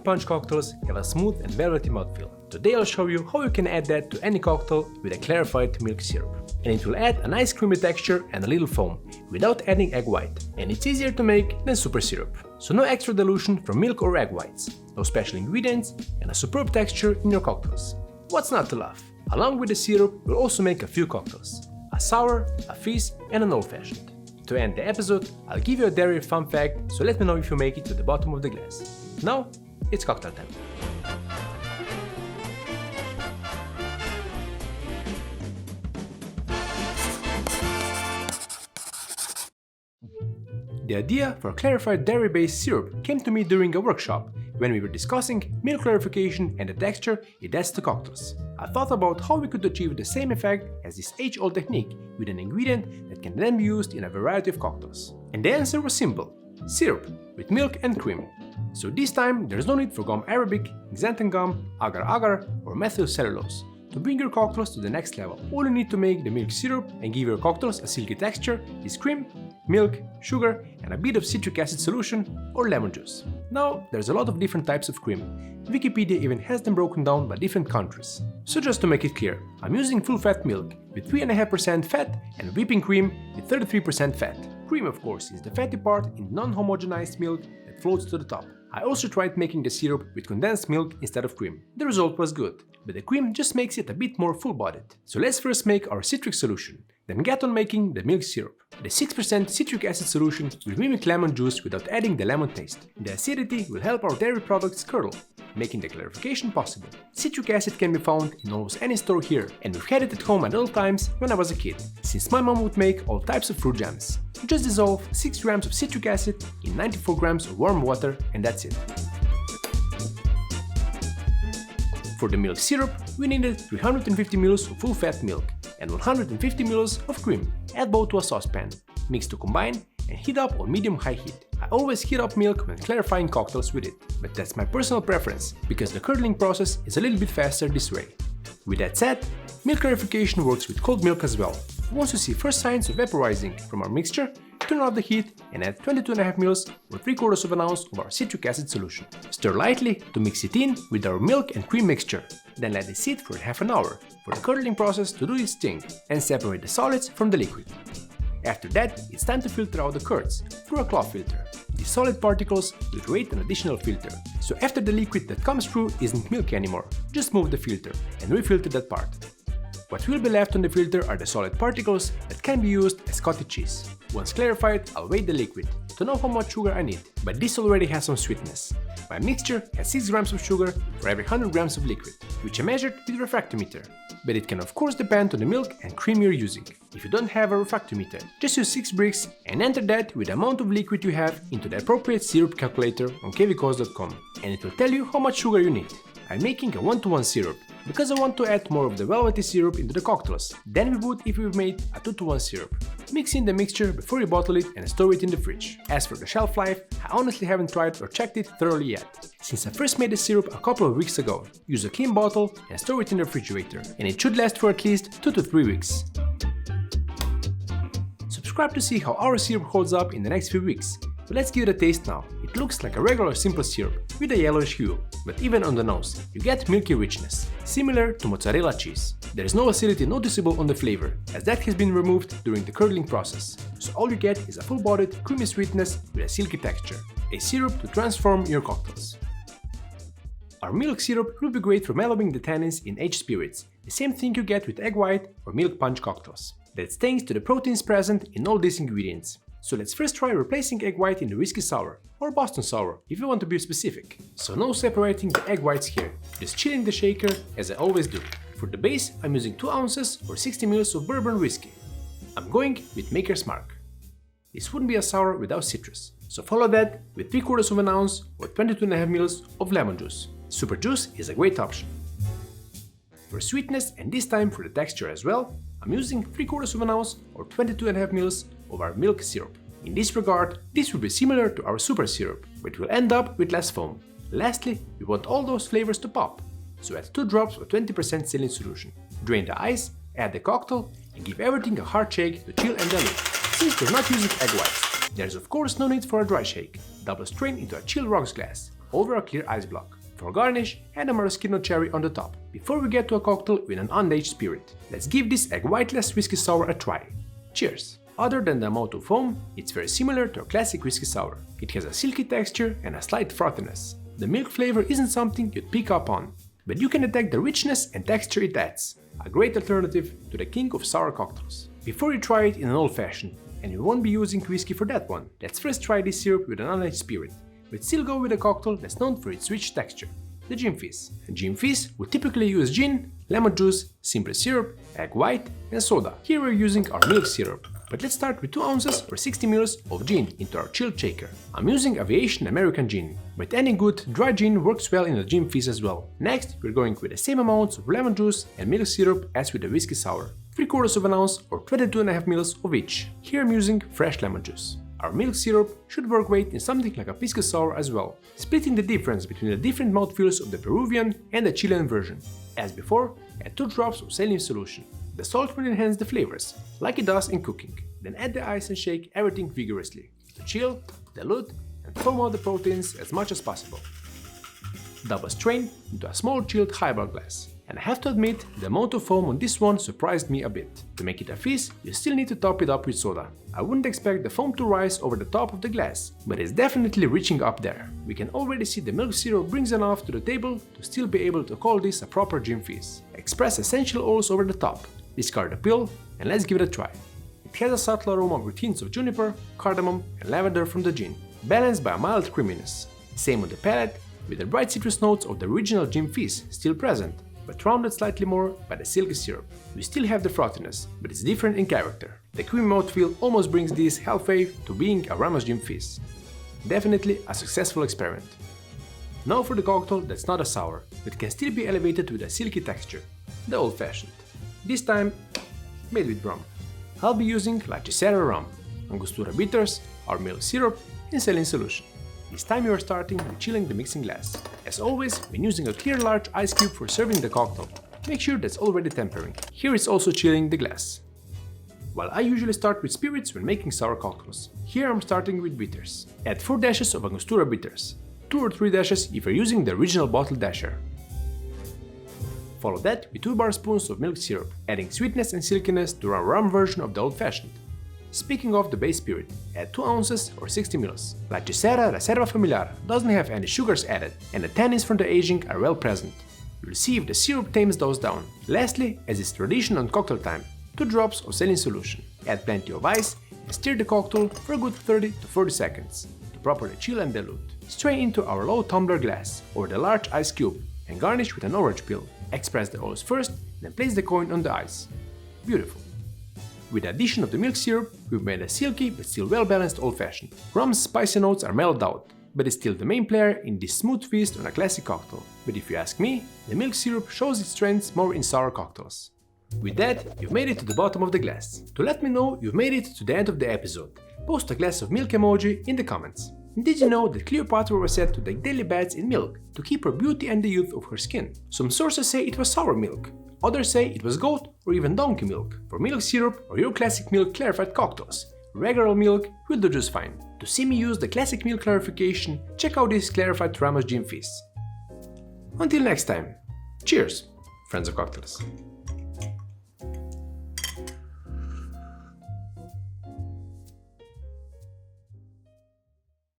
milk punch cocktails have a smooth and velvety mouthfeel. Today I'll show you how you can add that to any cocktail with a clarified milk syrup. And it will add a nice creamy texture and a little foam, without adding egg white. And it's easier to make than super syrup. So no extra dilution from milk or egg whites, no special ingredients, and a superb texture in your cocktails. What's not to love? Along with the syrup, we'll also make a few cocktails. A sour, a fizz, and an old fashioned. To end the episode, I'll give you a dairy fun fact, so let me know if you make it to the bottom of the glass. Now, it's cocktail time. The idea for a clarified dairy-based syrup came to me during a workshop when we were discussing milk clarification and the texture it adds to cocktails. I thought about how we could achieve the same effect as this age-old technique with an ingredient that can then be used in a variety of cocktails. And the answer was simple: syrup with milk and cream. So this time there's no need for gum arabic, xanthan gum, agar-agar or methyl cellulose. To bring your cocktails to the next level, all you need to make the milk syrup and give your cocktails a silky texture is cream, milk, sugar, and a bit of citric acid solution or lemon juice. Now, there's a lot of different types of cream. Wikipedia even has them broken down by different countries. So just to make it clear, I'm using full-fat milk with 3.5% fat and whipping cream with 33% fat. Cream, of course, is the fatty part in non-homogenized milk that floats to the top. I also tried making the syrup with condensed milk instead of cream. The result was good, but the cream just makes it a bit more full-bodied. So let's first make our citric solution, then get on making the milk syrup. The 6% citric acid solution will mimic lemon juice without adding the lemon taste. The acidity will help our dairy products curdle, making the clarification possible. Citric acid can be found in almost any store here, and we've had it at home at all times when I was a kid, since my mom would make all types of fruit jams. Just dissolve 6 grams of citric acid in 94 grams of warm water, and that's it. For the milk syrup, we needed 350 ml of full-fat milk and 150 ml of cream. Add both to a saucepan, mix to combine, and heat up on medium-high heat. I always heat up milk when clarifying cocktails with it, but that's my personal preference, because the curdling process is a little bit faster this way. With that said, milk clarification works with cold milk as well. Once you see first signs of vaporizing from our mixture, turn off the heat and add 22.5 ml or 3/4 of an ounce of our citric acid solution. Stir lightly to mix it in with our milk and cream mixture, then let it sit for half an hour for the curdling process to do its thing and separate the solids from the liquid. After that, it's time to filter out the curds through a cloth filter. These solid particles will create an additional filter, so after the liquid that comes through isn't milky anymore, just move the filter and refilter that part. What will be left on the filter are the solid particles that can be used as cottage cheese. Once clarified, I'll weigh the liquid to know how much sugar I need, but this already has some sweetness. My mixture has 6 grams of sugar for every 100 grams of liquid, which I measured with a refractometer. But it can of course depend on the milk and cream you're using. If you don't have a refractometer, just use 6 bricks and enter that with the amount of liquid you have into the appropriate syrup calculator on kvcos.com, and it will tell you how much sugar you need. I'm making a 1:1 syrup, because I want to add more of the velvety syrup into the cocktails than we would if we made a 2:1 syrup. Mix in the mixture before you bottle it and store it in the fridge. As for the shelf life, I honestly haven't tried or checked it thoroughly yet, since I first made the syrup a couple of weeks ago. Use a clean bottle and store it in the refrigerator, and it should last for at least 2 to 3 weeks. Subscribe to see how our syrup holds up in the next few weeks. But let's give it a taste now. It looks like a regular simple syrup with a yellowish hue, but even on the nose, you get milky richness, similar to mozzarella cheese. There is no acidity noticeable on the flavor, as that has been removed during the curdling process. So all you get is a full-bodied, creamy sweetness with a silky texture, a syrup to transform your cocktails. Our milk syrup will be great for mellowing the tannins in aged spirits, the same thing you get with egg white or milk punch cocktails. That's thanks to the proteins present in all these ingredients. So let's first try replacing egg white in the whiskey sour, or Boston sour if you want to be specific. So no separating the egg whites here, just chill in the shaker as I always do. For the base, I'm using 2 ounces or 60 ml of bourbon whiskey. I'm going with Maker's Mark. This wouldn't be a sour without citrus, so follow that with 3/4 of an ounce or 22.5 ml of lemon juice. Super juice is a great option. For sweetness, and this time for the texture as well, I'm using 3/4 of an ounce or 22.5 ml of our milk syrup. In this regard, this will be similar to our super syrup, but will end up with less foam. Lastly, we want all those flavors to pop, so add 2 drops of 20% saline solution. Drain the ice, add the cocktail, and give everything a hard shake to chill and dilute. Since we're not using egg whites, there's of course no need for a dry shake. Double strain into a chill rocks glass. over a clear ice block. For garnish, add a maraschino cherry on the top. Before we get to a cocktail with an unaged spirit, let's give this egg whiteless whiskey sour a try. Cheers! Other than the amount of foam, it's very similar to a classic whiskey sour. It has a silky texture and a slight frothiness. The milk flavor isn't something you'd pick up on, but you can detect the richness and texture it adds. A great alternative to the king of sour cocktails. Before you try it in an old fashioned, and you won't be using whiskey for that one, let's first try this syrup with an unaged spirit, but still go with a cocktail that's known for its rich texture, the gin fizz. Gin fizz would typically use gin, lemon juice, simple syrup, egg white, and soda. Here we're using our milk syrup, but let's start with 2 ounces or 60 ml of gin into our chilled shaker. I'm using Aviation American gin, but any good dry gin works well in a gin fizz as well. Next, we're going with the same amounts of lemon juice and milk syrup as with the whiskey sour, 3/4 of an ounce or 22.5 ml of each. Here I'm using fresh lemon juice. Our milk syrup should work great in something like a pisco sour as well, splitting the difference between the different mouthfeels of the Peruvian and the Chilean version. As before, add 2 drops of saline solution. The salt will enhance the flavors, like it does in cooking. Then add the ice and shake everything vigorously to chill, dilute, and foam out the proteins as much as possible. Double strain into a small chilled highball glass. And I have to admit, the amount of foam on this one surprised me a bit. To make it a fizz, you still need to top it up with soda. I wouldn't expect the foam to rise over the top of the glass, but it's definitely reaching up there. We can already see the milk syrup brings enough to the table to still be able to call this a proper gin fizz. Express essential oils over the top, discard the pill, and let's give it a try. It has a subtle aroma with hints of juniper, cardamom, and lavender from the gin, balanced by a mild creaminess. Same on the palate, with the bright citrus notes of the original gin fizz still present, but rounded slightly more by the silky syrup. We still have the frothiness, but it's different in character. The creamy mouthfeel almost brings this halfway to being a Ramos gin fizz. Definitely a successful experiment. Now for the cocktail that's not a sour, but can still be elevated with a silky texture, the Old Fashioned. This time, made with rum. I'll be using Cesar rum, Angostura bitters, our milk syrup, and saline solution. This time you are starting with chilling the mixing glass. As always, when using a clear large ice cube for serving the cocktail, make sure that's already tempering. Here it's also chilling the glass. While I usually start with spirits when making sour cocktails, here I'm starting with bitters. Add 4 dashes of Angostura bitters, 2 or 3 dashes if you're using the original bottle dasher. Follow that with 2 bar spoons of milk syrup, adding sweetness and silkiness to our rum version of the Old Fashioned. Speaking of the base spirit, add 2 ounces or 60 ml. La Cesara Reserva Familiar doesn't have any sugars added, and the tannins from the aging are well present. You'll see if the syrup tames those down. Lastly, as is tradition on cocktail time, 2 drops of saline solution. Add plenty of ice and stir the cocktail for a good 30 to 40 seconds to properly chill and dilute. Strain into our low tumbler glass or the large ice cube and garnish with an orange peel. Express the oils first, then place the coin on the ice. Beautiful. With the addition of the milk syrup, we've made a silky but still well-balanced Old Fashioned. Rum's spicy notes are mellowed out, but is still the main player in this smooth feast on a classic cocktail. But if you ask me, the milk syrup shows its strengths more in sour cocktails. With that, you've made it to the bottom of the glass. To let me know you've made it to the end of the episode, post a glass of milk emoji in the comments. Did you know that Cleopatra was said to take daily baths in milk to keep her beauty and the youth of her skin? Some sources say it was sour milk. Others say it was goat or even donkey milk. For milk syrup or your classic milk clarified cocktails, regular milk will do just fine. To see me use the classic milk clarification, check out this clarified Ramos gin fizz. Until next time, cheers, friends of cocktails.